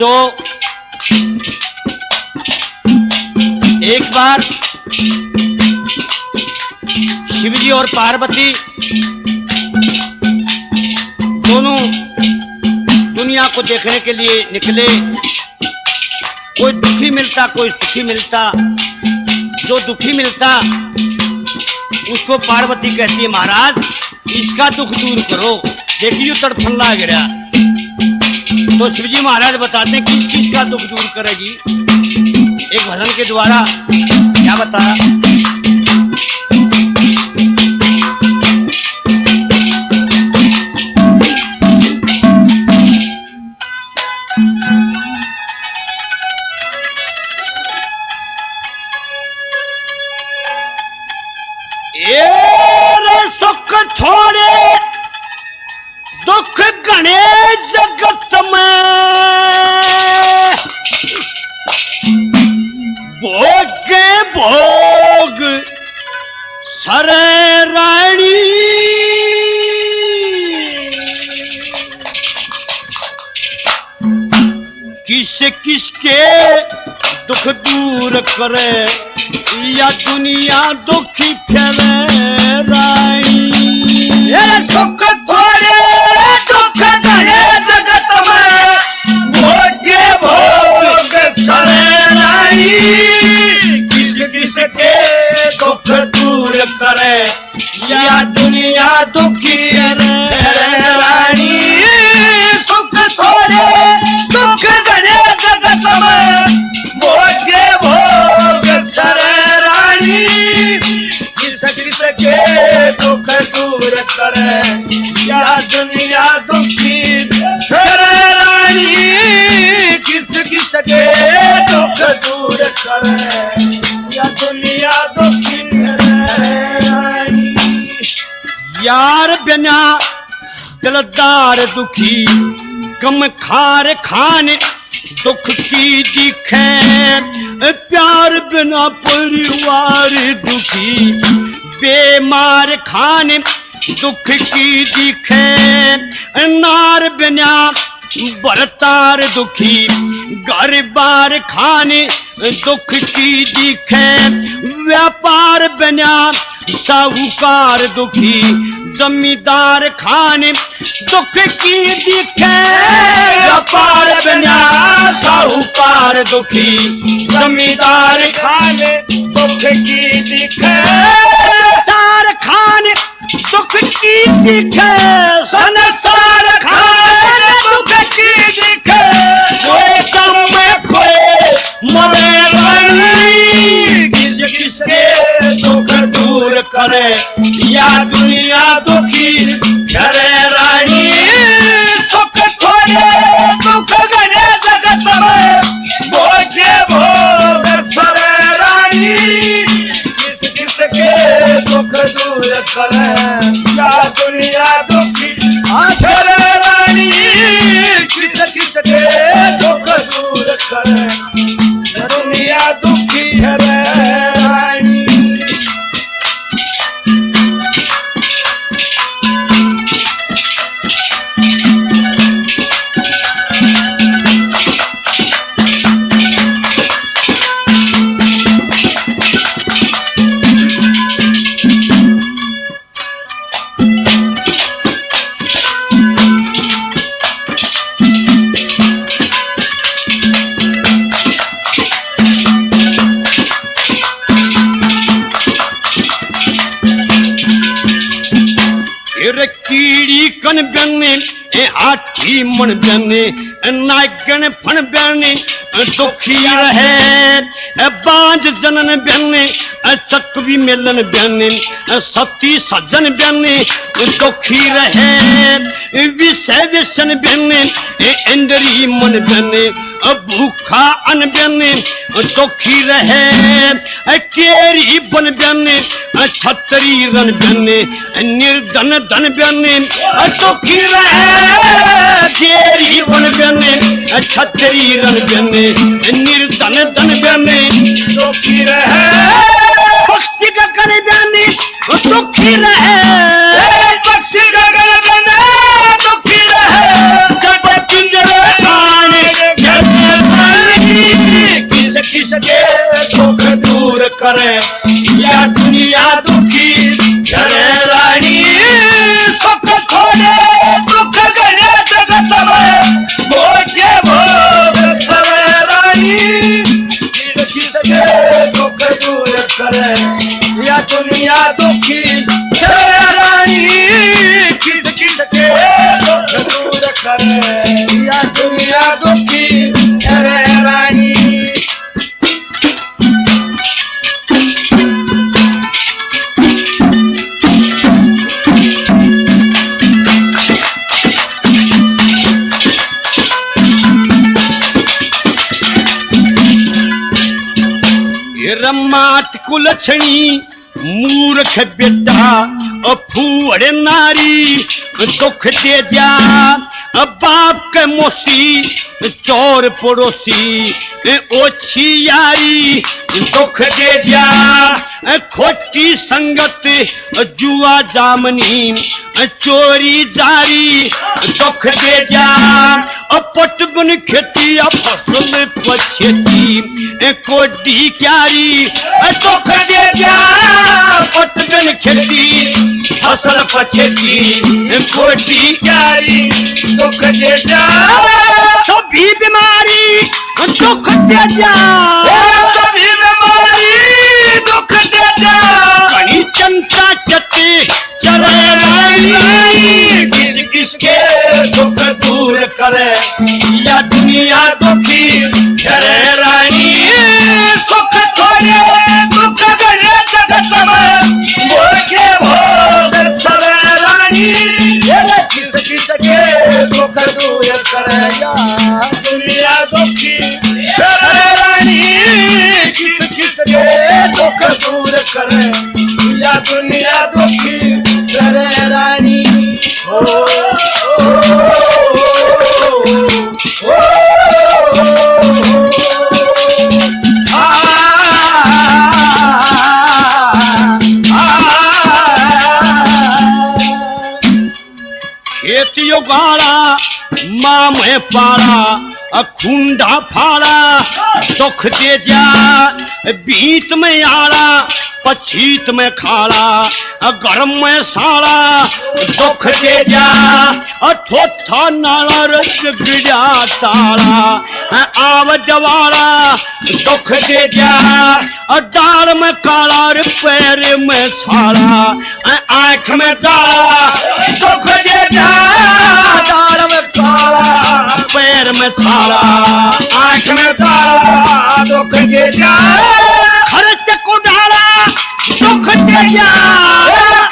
तो एक बार शिवजी और पार्वती दोनों दुनिया को देखने के लिए निकले। कोई दुखी मिलता, कोई सुखी मिलता। जो दुखी मिलता उसको पार्वती कहती है, महाराज इसका दुख दूर करो, देखिए तड़फल्ला गिरा। तो शिवजी महाराज बताते हैं किस चीज का दुख दूर करेगी। एक भजन के द्वारा क्या बताया। ये सुख थोड़े दुख घने जगत में, भोगे भोग सरे रानी। किस किसके दुख दूर करे, या दुनिया दुखी करे रानी। सुख थोड़े दुख घने जगत में, भोगे भोग सरे रानी। किस किसके दुख दूर करे, या दुनिया दुखी करे रानी। सुख थोड़े दुख घने जगत में, भोगे भोग सरे रानी। किस किसके दुख दूर करे, या दुनिया दुखी करे रानी। किस किसके दुख दूर करे, या दुनिया दुखी करे रानी। यार बिना दिलदार दुखी, कम खार खाने दुख की दिखे। प्यार बिना परिवार दुखी, बेमार खाने दुख की दिखे। नार बिना बरतार दुखी, घर बार खाने दुख की दिखे। व्यापार बिना साहूकार दुखी, जमींदार खाने दुख की दिखे। व्यापार बिना साहूकार दुखी, जमींदार खाने दुख की दिखे। सार खाने दुख की दिखे, संसार खाने दुख की दिखे। कोई कम में कोई मरे रानी। किस किसके दुख दूर करे, या दुनिया दुखी करे रानी। सुख थोड़े दुख घने जगत में, भोगे भोग सरे रानी। किस किसके दुख दूर करे, या दुनिया दुखी करे रानी। किस किसके दुख दूर करे, या दुनिया दुखी करे रानी। कीड़ी कन बने, हाथी मन बने, नागन फन बने दुखी रहे। बांझ जनन बने, चकवी मेलन बने, सती सज्जन बने दुखी रहे। विषय व्यसन बने, इंद्री मन बने, भूखा अन बने दुखी रहे। केरी बन बने, छतरी रन बने, निर्धन धन बने दुखी रहे। केरी बन बने, छतरी रन बने, निर्धन धन बने दुखी रहे। पक्षी का कर बने दुखी रहे। पक्षी का कर बने दुखी रहे। जब पिंजरे आने करे या दुनिया दुखी करे रानी सुख थोड़े दुख गणे जगत में मोजे भोग सवे रानी किसके दुख दूर करे या दुनिया दुखी करे रानी किसके दुख दूर करे या दुनिया दुखी करे रानी रमात कुलछणी मूर्ख बेटा फूअड़ नारी दुख दे जा बाप के मोसी चोर पड़ोसी ओछी यारी दुख दे जा खोटी संगत जुआ जामनी चोरी जारी दुख दे जा पटगुन खेती फसल पछेती कोडी क्यारी दुख दे जा पटगुन खेती फसल पछेती कोडी क्यारी दुख दे जा सभी बीमारी दुख दे जा सभी बीमारी दुख दे जा कहीं चिंता चते चले रानी किसके दुख दूर करे या दुनिया दुखी करे रानी सुख थोड़े दुख गणे जगत में मोखे भोग सवे रानी किसके दुख दूर करे या दुनिया दुखी करे रानी किसके दुख दूर करे या दुनिया दुखी करे रानी खेती उगाड़ा माँ में पारा खुंडा फाड़ा दुख दे जा बीत में आड़ा पछीत में खाड़ा गर्म में साड़ा दुख दे जा थोथा नाला रस गिरा ताड़ा आव जवाड़ा दुख दे जा डाल में काला पैर में छाड़ा आंख में ताड़ा दुख दे जा डाल में काला पैर में छाड़ा आंख में ताला दुख दे जा खर्च को डाला दुख दे जा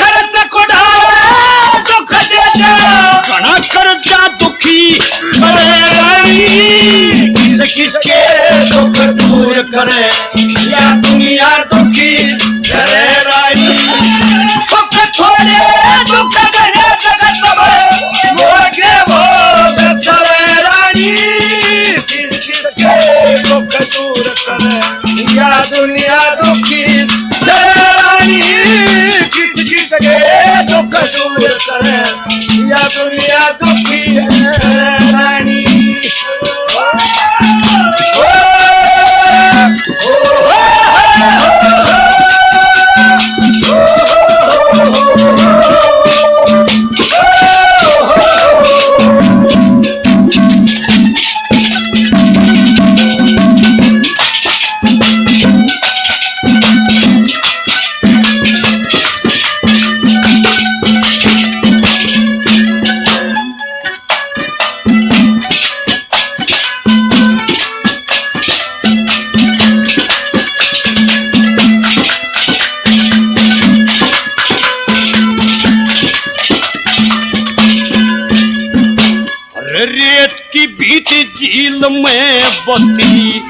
खर्च को डाला दुख दे जा घना कर्जा दुखी करे रानी किसके दुख दूर करे या दुनिया दुखी करे रानी सुख थोड़े दुख गणे जगत में मोखे भोग सवे रानी किसके दुख दूर करे या दुनिया दुखी करे रानी किसके दुख दूर करे या दुनिया दुखी करे रानी रेत की बीच झील में बस्ती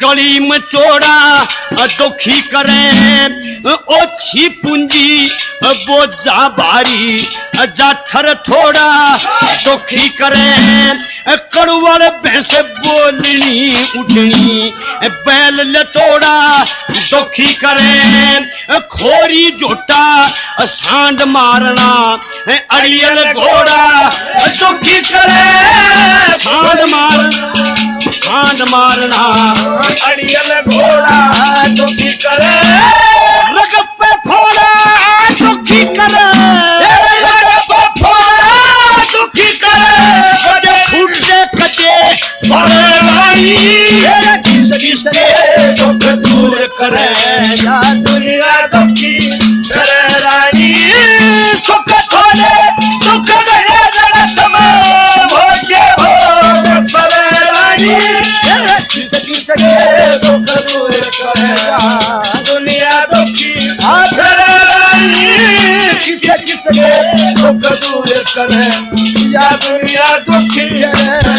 गली में चोड़ा दुखी करे ओछी पूंजी बोझा भारी जाथर थोड़ा दुखी करे कड़वल भैंस बोलनी उठनी बैल लतोड़ा दुखी करे खोरी जोटा सांड मारना अड़ियल घोड़ा दुखी करे सांड मारना अड़ियल घोड़ा दुखी करे अरे रानी तेरे किस किसके दुख दूर करे या दुनिया दुखी करे रानी सुख खोले दुख गए जगत में भोगे हो सरे रानी तेरे किस किसके दुख दूर करे या दुनिया दुखी करे रानी किस किसके दुख दूर करे या दुनिया दुखी है